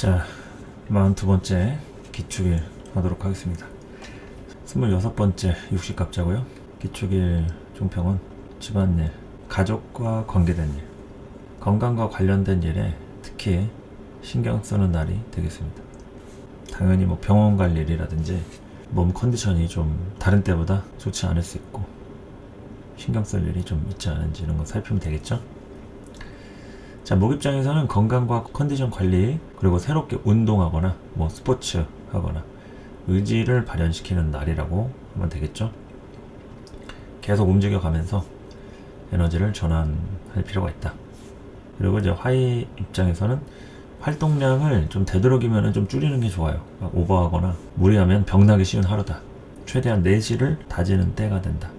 자, 42번째 기축일 하도록 하겠습니다. 26번째 육식갑자고요. 기축일 종평은 집안일, 가족과 관계된 일, 건강과 관련된 일에 특히 신경 쓰는 날이 되겠습니다. 당연히 병원 갈 일이라든지 몸 컨디션이 좀 다른 때보다 좋지 않을 수 있고 신경 쓸 일이 좀 있지 않은지 이런 거 살피면 되겠죠. 자, 목 입장에서는 건강과 컨디션 관리, 그리고 새롭게 운동하거나 스포츠 하거나 의지를 발현시키는 날이라고 하면 되겠죠. 계속 움직여가면서 에너지를 전환할 필요가 있다. 그리고 이제 화의 입장에서는 활동량을 좀 되도록이면 좀 줄이는 게 좋아요. 오버하거나 무리하면 병나기 쉬운 하루다. 최대한 내실을 다지는 때가 된다.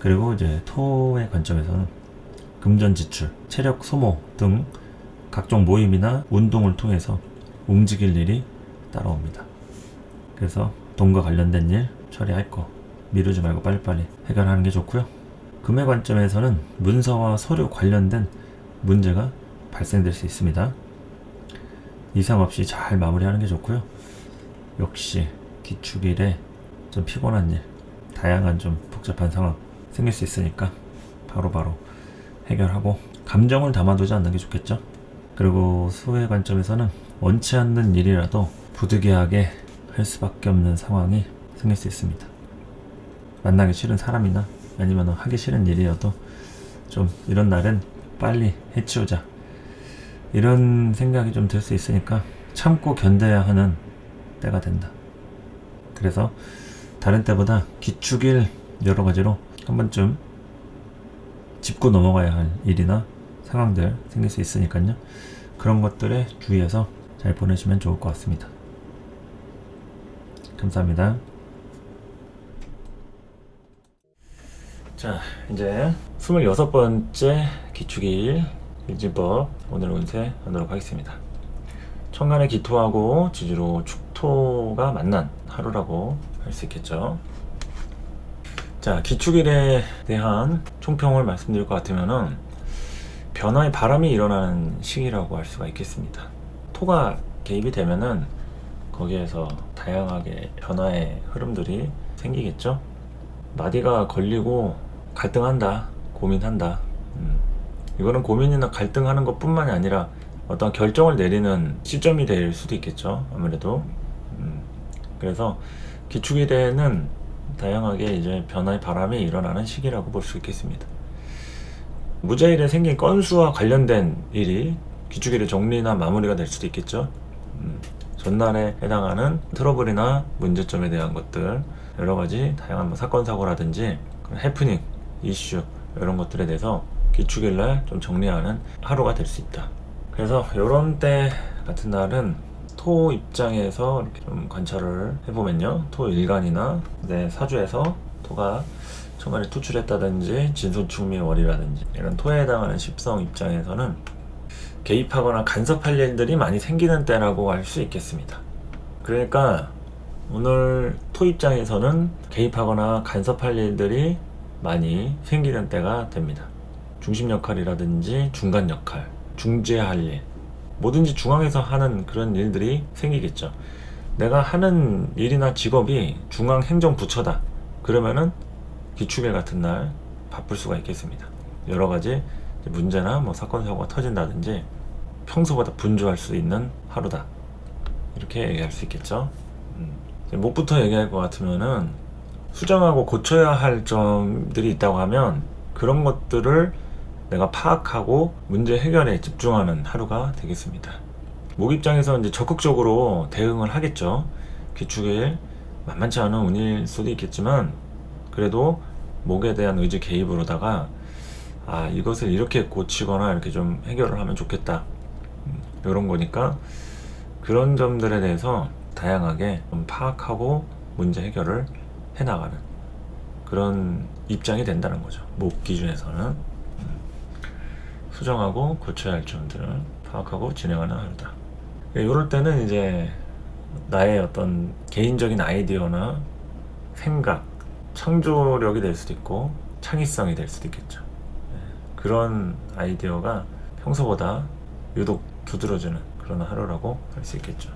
그리고 이제 토의 관점에서는 금전지출, 체력 소모 등 각종 모임이나 운동을 통해서 움직일 일이 따라옵니다. 그래서 돈과 관련된 일 처리할 거 미루지 말고 빨리빨리 해결하는 게 좋고요. 금의 관점에서는 문서와 서류 관련된 문제가 발생될 수 있습니다. 이상 없이 잘 마무리하는 게 좋고요. 역시 기축일에 좀 피곤한 일, 다양한 좀 복잡한 상황 생길 수 있으니까 바로바로 해결하고 감정을 담아두지 않는 게 좋겠죠. 그리고 수의 관점에서는 원치 않는 일이라도 부득이하게 할 수밖에 없는 상황이 생길 수 있습니다. 만나기 싫은 사람이나 아니면 하기 싫은 일이어도 좀 이런 날은 빨리 해치우자 이런 생각이 좀 들 수 있으니까 참고 견뎌야 하는 때가 된다. 그래서 다른 때보다 기축일 여러 가지로 한 번쯤 짚고 넘어가야 할 일이나 상황들 생길 수 있으니까요. 그런 것들에 주의해서 잘 보내시면 좋을 것 같습니다. 감사합니다. 자, 이제 26번째 기축일 일진법 오늘 운세 하도록 하겠습니다. 천간에 기토하고 지지로 축토가 만난 하루라고 할 수 있겠죠. 자, 기축일에 대한 총평을 말씀드릴 것 같으면은 변화의 바람이 일어나는 시기라고 할 수가 있겠습니다. 토가 개입이 되면은 거기에서 다양하게 변화의 흐름들이 생기겠죠. 마디가 걸리고 갈등한다, 고민한다. 이거는 고민이나 갈등하는 것 뿐만이 아니라 어떤 결정을 내리는 시점이 될 수도 있겠죠. 아무래도. 그래서 기축일에는 다양하게 이제 변화의 바람이 일어나는 시기라고 볼 수 있겠습니다. 무자일에 생긴 건수와 관련된 일이 기축일의 정리나 마무리가 될 수도 있겠죠. 전날에 해당하는 트러블이나 문제점에 대한 것들, 여러 가지 다양한 사건 사고라든지 그런 해프닝, 이슈 이런 것들에 대해서 기축일날 좀 정리하는 하루가 될 수 있다. 그래서 이런 때 같은 날은 토 입장에서 이렇게 좀 관찰을 해보면요, 토 일간이나 사주에서 토가 천간에 투출했다든지 진손충미의 월이라든지 이런 토에 해당하는 십성 입장에서는 개입하거나 간섭할 일들이 많이 생기는 때라고 할 수 있겠습니다. 그러니까 오늘 토 입장에서는 개입하거나 간섭할 일들이 많이 생기는 때가 됩니다. 중심 역할이라든지 중간 역할, 중재할 일, 뭐든지 중앙에서 하는 그런 일들이 생기겠죠. 내가 하는 일이나 직업이 중앙행정부처다. 그러면은 기축일 같은 날 바쁠 수가 있겠습니다. 여러 가지 문제나 사건 사고가 터진다든지 평소보다 분주할 수 있는 하루다. 이렇게 얘기할 수 있겠죠. 목부터 얘기할 것 같으면은 수정하고 고쳐야 할 점들이 있다고 하면 그런 것들을 내가 파악하고 문제 해결에 집중하는 하루가 되겠습니다. 목 입장에서 이제 적극적으로 대응을 하겠죠. 기축일 만만치 않은 운일 수도 있겠지만 그래도 목에 대한 의지 개입으로다가 이것을 이렇게 고치거나 이렇게 좀 해결을 하면 좋겠다. 이런 거니까 그런 점들에 대해서 다양하게 좀 파악하고 문제 해결을 해나가는 그런 입장이 된다는 거죠. 목 기준에서는. 수정하고 고쳐야 할 점들을 파악하고 진행하는 하루다. 이럴 때는 이제 나의 어떤 개인적인 아이디어나 생각, 창조력이 될 수도 있고 창의성이 될 수도 있겠죠. 그런 아이디어가 평소보다 유독 두드러지는 그런 하루라고 할 수 있겠죠.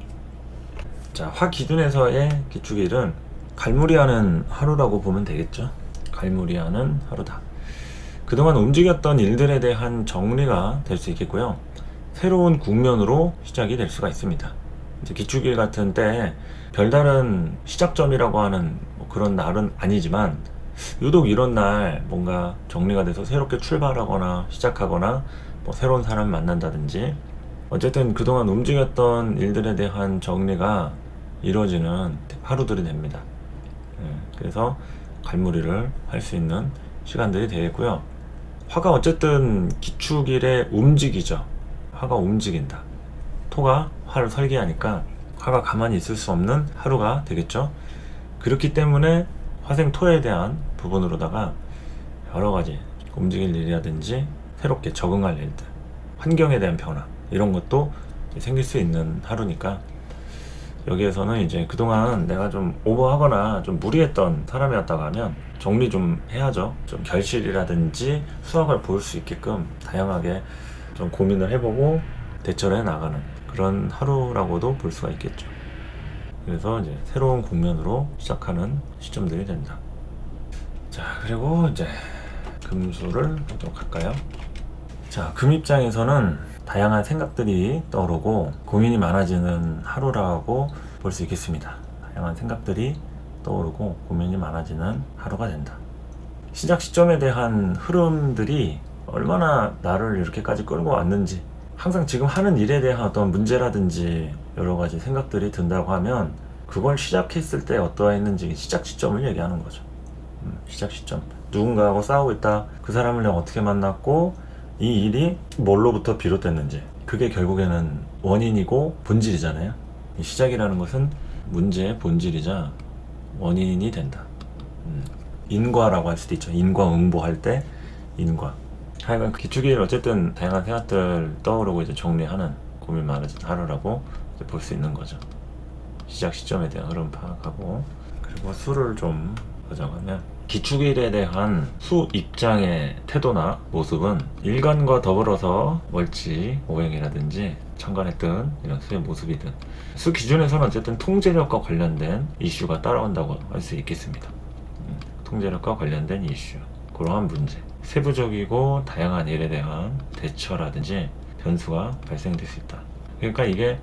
자, 화 기준에서의 기축일은 갈무리하는 하루라고 보면 되겠죠. 갈무리하는 하루다. 그동안 움직였던 일들에 대한 정리가 될 수 있겠고요. 새로운 국면으로 시작이 될 수가 있습니다. 이제 기축일 같은 때 별다른 시작점이라고 하는 뭐 그런 날은 아니지만 유독 이런 날 뭔가 정리가 돼서 새롭게 출발하거나 시작하거나 뭐 새로운 사람 만난다든지 어쨌든 그동안 움직였던 일들에 대한 정리가 이루어지는 하루들이 됩니다. 그래서 갈무리를 할 수 있는 시간들이 되겠고요. 화가 어쨌든 기축일에 움직이죠. 화가 움직인다. 토가 화를 설계하니까 화가 가만히 있을 수 없는 하루가 되겠죠. 그렇기 때문에 화생토에 대한 부분으로다가 여러 가지 움직일 일이라든지 새롭게 적응할 일들, 환경에 대한 변화 이런 것도 생길 수 있는 하루니까 여기에서는 이제 그동안 내가 좀 오버하거나 좀 무리했던 사람이었다고 하면 정리 좀 해야죠. 좀 결실이라든지 수확을 볼 수 있게끔 다양하게 좀 고민을 해보고 대처를 해 나가는 그런 하루라고도 볼 수가 있겠죠. 그래서 이제 새로운 국면으로 시작하는 시점들이 된다. 자, 그리고 이제 금수를 보도록 할까요? 자, 금 입장에서는 다양한 생각들이 떠오르고 고민이 많아지는 하루라고 볼 수 있겠습니다. 다양한 생각들이 떠오르고 고민이 많아지는 하루가 된다. 시작 시점에 대한 흐름들이 얼마나 나를 이렇게까지 끌고 왔는지, 항상 지금 하는 일에 대한 어떤 문제라든지 여러 가지 생각들이 든다고 하면 그걸 시작했을 때 어떠했는지 시작 시점을 얘기하는 거죠. 시작 시점. 누군가하고 싸우고 있다. 그 사람을 내가 어떻게 만났고 이 일이 뭘로부터 비롯됐는지, 그게 결국에는 원인이고 본질이잖아요. 이 시작이라는 것은 문제의 본질이자 원인이 된다. 인과라고 할 수도 있죠. 인과응보할 때 인과. 하여간 기축일 어쨌든 다양한 생각들 떠오르고 이제 정리하는 고민 많아진 하루라고 볼 수 있는 거죠. 시작 시점에 대한 흐름 파악하고, 그리고 수를 좀 가져가면 기축일에 대한 수 입장의 태도나 모습은 일간과 더불어서 월지, 오행이라든지 천간했든 이런 수의 모습이든 수 기준에서는 어쨌든 통제력과 관련된 이슈가 따라온다고 할 수 있겠습니다. 통제력과 관련된 이슈, 그러한 문제, 세부적이고 다양한 일에 대한 대처라든지 변수가 발생될 수 있다. 그러니까 이게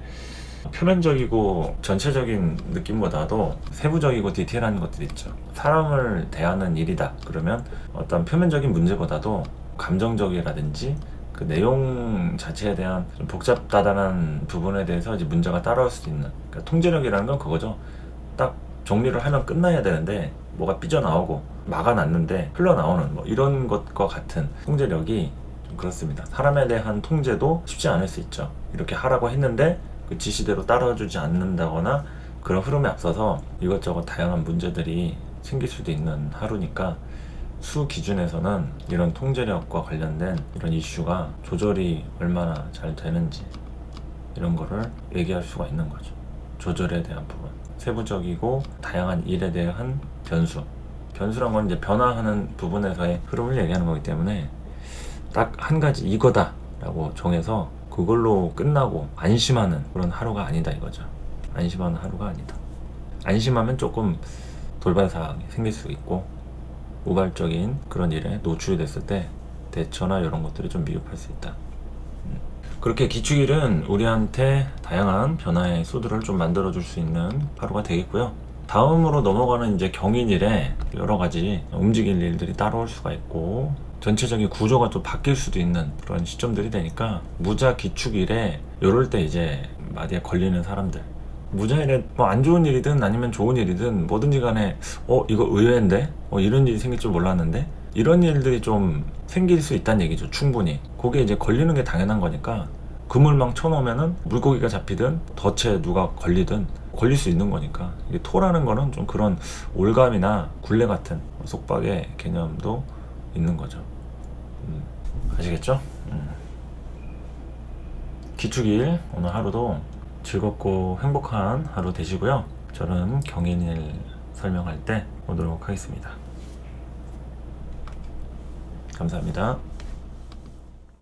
표면적이고 전체적인 느낌보다도 세부적이고 디테일한 것들이 있죠. 사람을 대하는 일이다 그러면 어떤 표면적인 문제보다도 감정적이라든지 그 내용 자체에 대한 좀 복잡다단한 부분에 대해서 이제 문제가 따라올 수도 있는, 그러니까 통제력이라는 건 그거죠. 딱 정리를 하면 끝나야 되는데 뭐가 삐져나오고 막아놨는데 흘러나오는 뭐 이런 것과 같은 통제력이 좀 그렇습니다. 사람에 대한 통제도 쉽지 않을 수 있죠. 이렇게 하라고 했는데 그 지시대로 따라주지 않는다거나 그런 흐름에 앞서서 이것저것 다양한 문제들이 생길 수도 있는 하루니까 수 기준에서는 이런 통제력과 관련된 이런 이슈가 조절이 얼마나 잘 되는지 이런 거를 얘기할 수가 있는 거죠. 조절에 대한 부분, 세부적이고 다양한 일에 대한 변수란 건 이제 변화하는 부분에서의 흐름을 얘기하는 거기 때문에 딱 한 가지 이거다 라고 정해서 그걸로 끝나고 안심하는 그런 하루가 아니다 이거죠. 안심하는 하루가 아니다. 안심하면 조금 돌발 사항이 생길 수 있고 우발적인 그런 일에 노출이 됐을 때 대처나 이런 것들이 좀 미흡할 수 있다. 그렇게 기축일은 우리한테 다양한 변화의 수들을 좀 만들어 줄 수 있는 하루가 되겠고요. 다음으로 넘어가는 이제 경인일에 여러 가지 움직일 일들이 따라올 수가 있고 전체적인 구조가 또 바뀔 수도 있는 그런 시점들이 되니까 무자 기축일에 요럴 때 이제 마디에 걸리는 사람들, 무자일에 뭐 안 좋은 일이든 아니면 좋은 일이든 뭐든지 간에 이거 의외인데 이런 일이 생길 줄 몰랐는데 이런 일들이 좀 생길 수 있다는 얘기죠. 충분히 그게 이제 걸리는 게 당연한 거니까 그물망 쳐놓으면은 물고기가 잡히든 덫에 누가 걸리든 걸릴 수 있는 거니까 이게 토라는 거는 좀 그런 올감이나 굴레 같은 속박의 개념도 있는 거죠. 아시겠죠? 기축일 오늘 하루도 즐겁고 행복한 하루 되시고요. 저는 경인일 설명할 때 오도록 하겠습니다. 감사합니다.